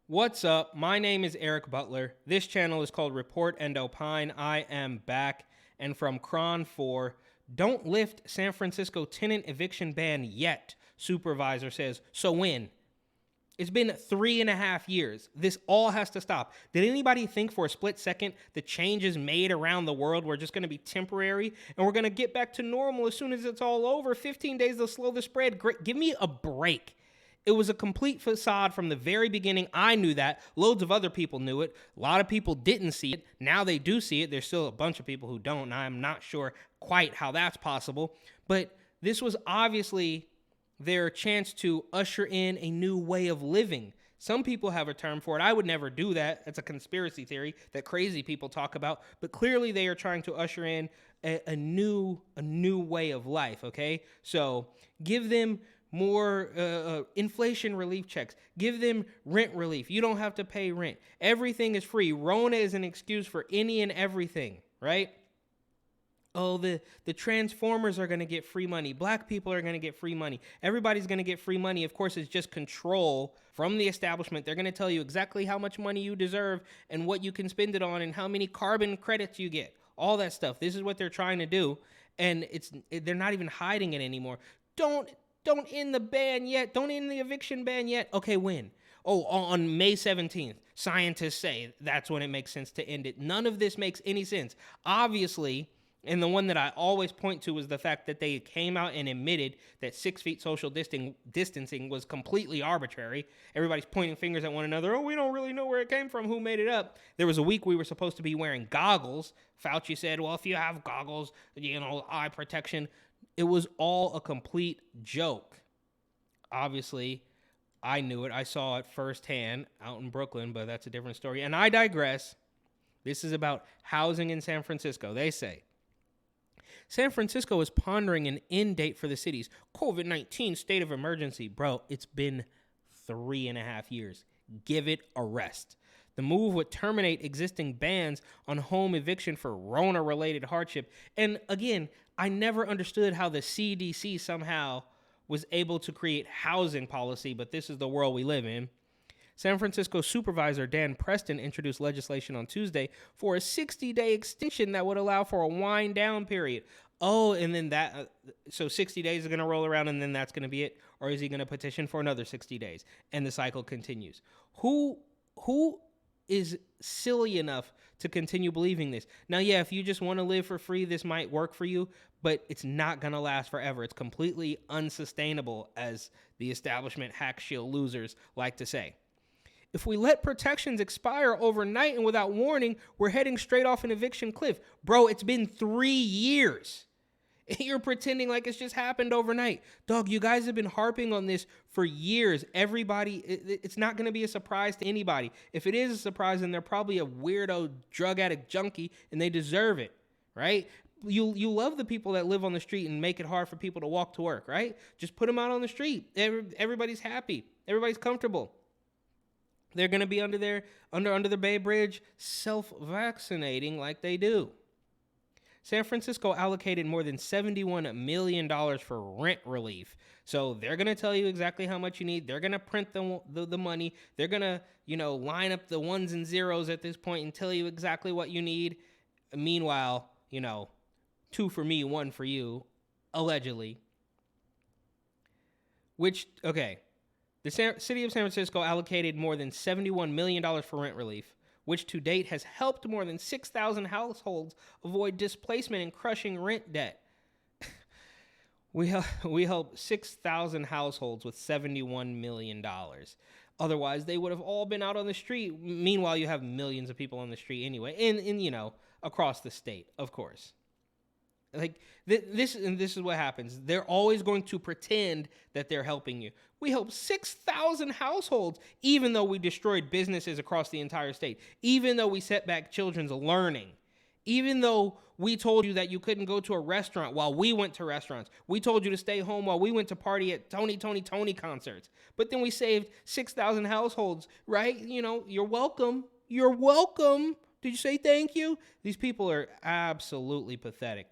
What's up? My name is Eric Butler. This channel is called Report and Opine. I am back. And from Cron 4, don't lift San Francisco tenant eviction ban yet, supervisor says. So when? It's been 3.5 years. This all has to stop. Did anybody think for a split second the changes made around the world were just going to be temporary and we're going to get back to normal as soon as it's all over? 15 days to slow the spread. Great. Give me a break. It was a complete facade from the very beginning. I knew that. Loads of other people knew it. A lot of people didn't see it. Now they do see it. There's still a bunch of people who don't, and I'm not sure quite how that's possible. But this was obviously their chance to usher in a new way of living. Some people have a term for it. I would never do that. It's a conspiracy theory that crazy people talk about. But clearly they are trying to usher in a new way of life, okay? So give them more inflation relief checks. Give them rent relief. You don't have to pay rent. Everything is free. Rona is an excuse for any and everything, right? Oh, the Transformers are going to get free money. Black people are going to get free money. Everybody's going to get free money. Of course, it's just control from the establishment. They're going to tell you exactly how much money you deserve and what you can spend it on and how many carbon credits you get. All that stuff. This is what they're trying to do, and they're not even hiding it anymore. Don't end the ban yet. Don't end the eviction ban yet. Okay, when? Oh, on May 17th. Scientists say that's when it makes sense to end it. None of this makes any sense. Obviously, and the one that I always point to is the fact that they came out and admitted that 6 feet social distancing was completely arbitrary. Everybody's pointing fingers at one another. Oh, we don't really know where it came from. Who made it up? There was a week we were supposed to be wearing goggles. Fauci said, well, if you have goggles, eye protection. It was all a complete joke. Obviously, I knew it. I saw it firsthand out in Brooklyn, but that's a different story. And I digress. This is about housing in San Francisco. They say, San Francisco is pondering an end date for the city's COVID-19 state of emergency. Bro, it's been 3.5 years. Give it a rest. The move would terminate existing bans on home eviction for Rona-related hardship. And again, I never understood how the CDC somehow was able to create housing policy, but this is the world we live in. San Francisco supervisor Dan Preston introduced legislation on Tuesday for a 60-day extension that would allow for a wind-down period. Oh, and then so 60 days is going to roll around and then that's going to be it? Or is he going to petition for another 60 days? And the cycle continues. Who is silly enough to continue believing this? Now, yeah, if you just want to live for free, this might work for you, but it's not going to last forever. It's completely unsustainable, as the establishment hack shield losers like to say. If we let protections expire overnight and without warning, we're heading straight off an eviction cliff. Bro, it's been 3 years. You're pretending like it's just happened overnight. Dog, you guys have been harping on this for years. Everybody, it's not going to be a surprise to anybody. If it is a surprise, then they're probably a weirdo drug addict junkie, and they deserve it, right? You love the people that live on the street and make it hard for people to walk to work, right? Just put them out on the street. Everybody's happy. Everybody's comfortable. They're going to be under the Bay Bridge self-vaccinating like they do. San Francisco allocated more than $71 million for rent relief. So they're going to tell you exactly how much you need. They're going to print the money. They're going to, line up the ones and zeros at this point and tell you exactly what you need. Meanwhile, 2 for me, 1 for you, allegedly. The city of San Francisco allocated more than $71 million for rent relief, which to date has helped more than 6,000 households avoid displacement and crushing rent debt. We helped 6,000 households with $71 million. Otherwise, they would have all been out on the street. Meanwhile, you have millions of people on the street anyway, and across the state, of course. Like this is what happens. They're always going to pretend that they're helping you. We helped 6,000 households, even though we destroyed businesses across the entire state, even though we set back children's learning, even though we told you that you couldn't go to a restaurant while we went to restaurants. We told you to stay home while we went to party at Tony concerts. But then we saved 6,000 households, right? You're welcome. You're welcome. Did you say thank you? These people are absolutely pathetic.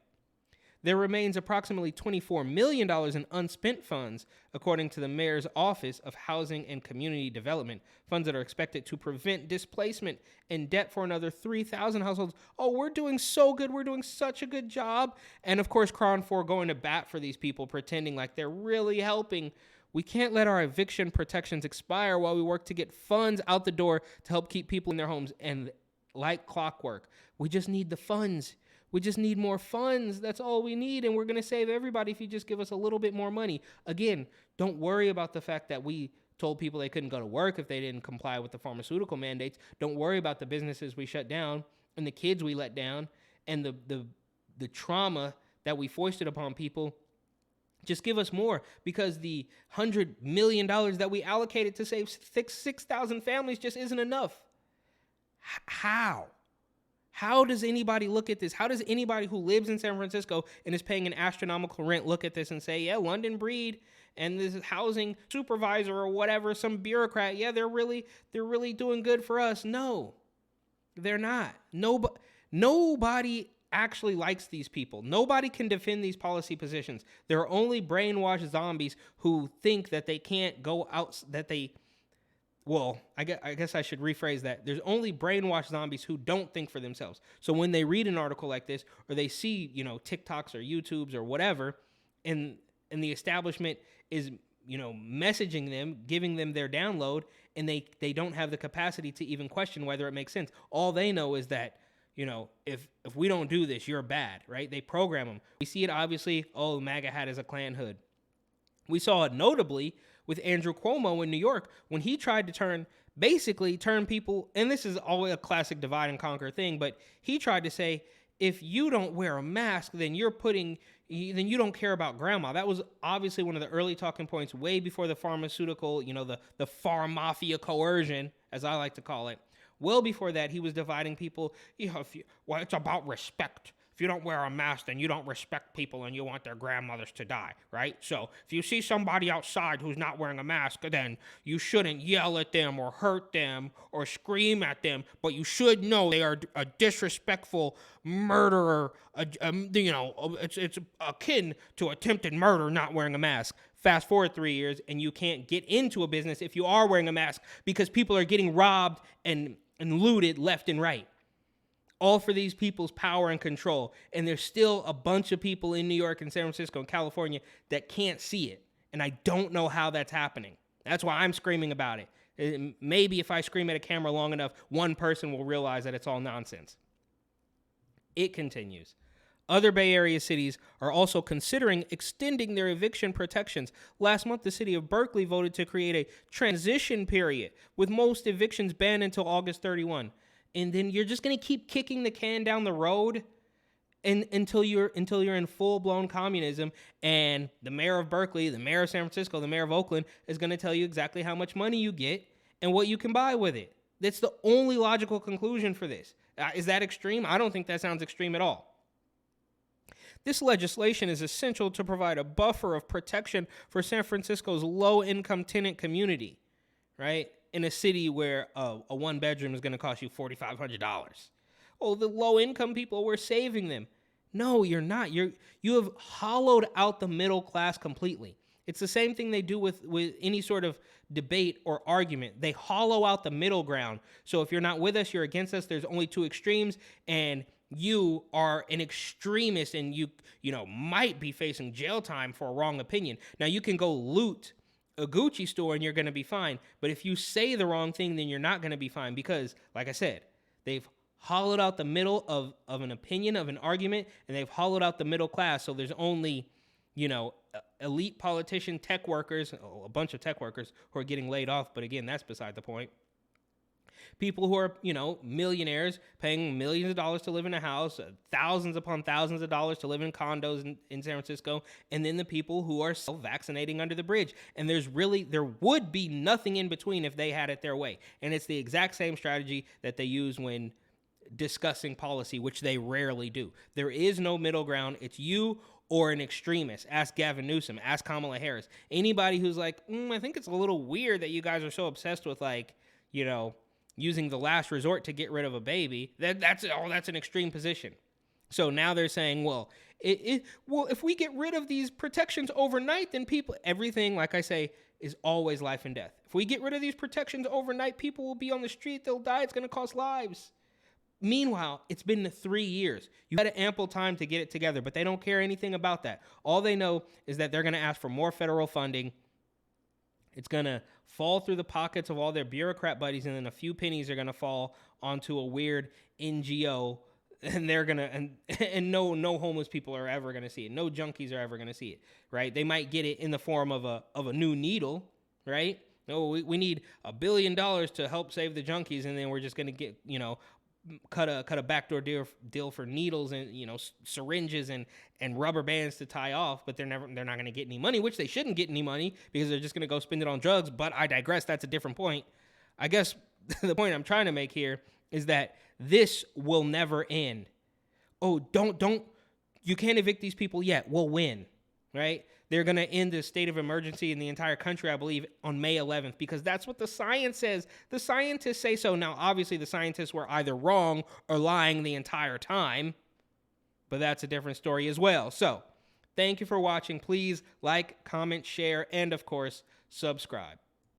There remains approximately $24 million in unspent funds, according to the mayor's Office of Housing and Community Development, funds that are expected to prevent displacement and debt for another 3,000 households. Oh, we're doing so good. We're doing such a good job. And of course, Cron 4 going to bat for these people, pretending like they're really helping. We can't let our eviction protections expire while we work to get funds out the door to help keep people in their homes. And like clockwork, we just need the funds. We just need more funds. That's all we need. And we're going to save everybody if you just give us a little bit more money. Again, don't worry about the fact that we told people they couldn't go to work if they didn't comply with the pharmaceutical mandates. Don't worry about the businesses we shut down and the kids we let down and the trauma that we foisted upon people. Just give us more, because the $100 million that we allocated to save 6,000 families just isn't enough. How? How does anybody look at this? How does anybody who lives in San Francisco and is paying an astronomical rent look at this and say, yeah, London Breed and this housing supervisor or whatever, some bureaucrat, yeah, they're really doing good for us? No, they're not. Nobody actually likes these people. Nobody can defend these policy positions. There are only brainwashed zombies who think that they can't go out, well, I guess I should rephrase that. There's only brainwashed zombies who don't think for themselves. So when they read an article like this, or they see, TikToks or YouTubes or whatever, and the establishment is, messaging them, giving them their download, and they don't have the capacity to even question whether it makes sense. All they know is that, if we don't do this, you're bad, right? They program them. We see it obviously, MAGA hat is a Klan hood. We saw it notably with Andrew Cuomo in New York when he tried to turn people, and this is always a classic divide and conquer thing, but he tried to say, if you don't wear a mask, then you don't care about grandma. That was obviously one of the early talking points way before the pharmaceutical, the pharma mafia coercion, as I like to call it. Well before that, he was dividing people. It's about respect. If you don't wear a mask, then you don't respect people and you want their grandmothers to die, right? So if you see somebody outside who's not wearing a mask, then you shouldn't yell at them or hurt them or scream at them, but you should know they are a disrespectful murderer. It's akin to attempted murder not wearing a mask. Fast forward 3 years, and you can't get into a business if you are wearing a mask because people are getting robbed and looted left and right. All for these people's power and control. And there's still a bunch of people in New York and San Francisco and California that can't see it. And I don't know how that's happening. That's why I'm screaming about it. Maybe if I scream at a camera long enough, one person will realize that it's all nonsense. It continues. Other Bay Area cities are also considering extending their eviction protections. Last month, the city of Berkeley voted to create a transition period, with most evictions banned until August 31. And then you're just going to keep kicking the can down the road until you're in full-blown communism. And the mayor of Berkeley, the mayor of San Francisco, the mayor of Oakland is going to tell you exactly how much money you get and what you can buy with it. That's the only logical conclusion for this. Is that extreme? I don't think that sounds extreme at all. This legislation is essential to provide a buffer of protection for San Francisco's low-income tenant community, right? In a city where a one-bedroom is going to cost you $4,500. Oh, the low-income people, we're saving them. No, you're not. You have hollowed out the middle class completely. It's the same thing they do with any sort of debate or argument. They hollow out the middle ground. So if you're not with us, you're against us. There's only two extremes, and you are an extremist, and you might be facing jail time for a wrong opinion. Now, you can go loot a Gucci store and you're going to be fine. But if you say the wrong thing, then you're not going to be fine because, like I said, they've hollowed out the middle of an opinion, of an argument, and they've hollowed out the middle class. So there's only, elite politician, tech workers, a bunch of tech workers who are getting laid off. But again, that's beside the point. People who are, millionaires paying millions of dollars to live in a house, thousands upon thousands of dollars to live in condos in San Francisco, and then the people who are self-vaccinating under the bridge. And there would be nothing in between if they had it their way. And it's the exact same strategy that they use when discussing policy, which they rarely do. There is no middle ground. It's you or an extremist. Ask Gavin Newsom, ask Kamala Harris. Anybody who's like, I think it's a little weird that you guys are so obsessed with, using the last resort to get rid of a baby, that's an extreme position. So now they're saying, well, well, if we get rid of these protections overnight, then everything, like I say, is always life and death. If we get rid of these protections overnight, people will be on the street, they'll die, it's going to cost lives. Meanwhile, it's been 3 years. You had ample time to get it together, but they don't care anything about that. All they know is that they're going to ask for more federal funding. It's going to fall through the pockets of all their bureaucrat buddies, and then a few pennies are going to fall onto a weird NGO, and they're going to, and no homeless people are ever going to see it. No junkies are ever going to see it, right? They might get it in the form of a new needle, right? No, we need $1 billion to help save the junkies, and then we're just going to get, cut a backdoor deal for needles and syringes and rubber bands to tie off, but they're not going to get any money, which they shouldn't get any money because they're just going to go spend it on drugs. But I digress. That's a different point. I guess the point I'm trying to make here is that this will never end. Oh, don't you can't evict these people yet. We'll win, right? They're going to end the state of emergency in the entire country, I believe, on May 11th, because that's what the science says. The scientists say so. Now, obviously, the scientists were either wrong or lying the entire time, but that's a different story as well. So, thank you for watching. Please like, comment, share, and, of course, subscribe.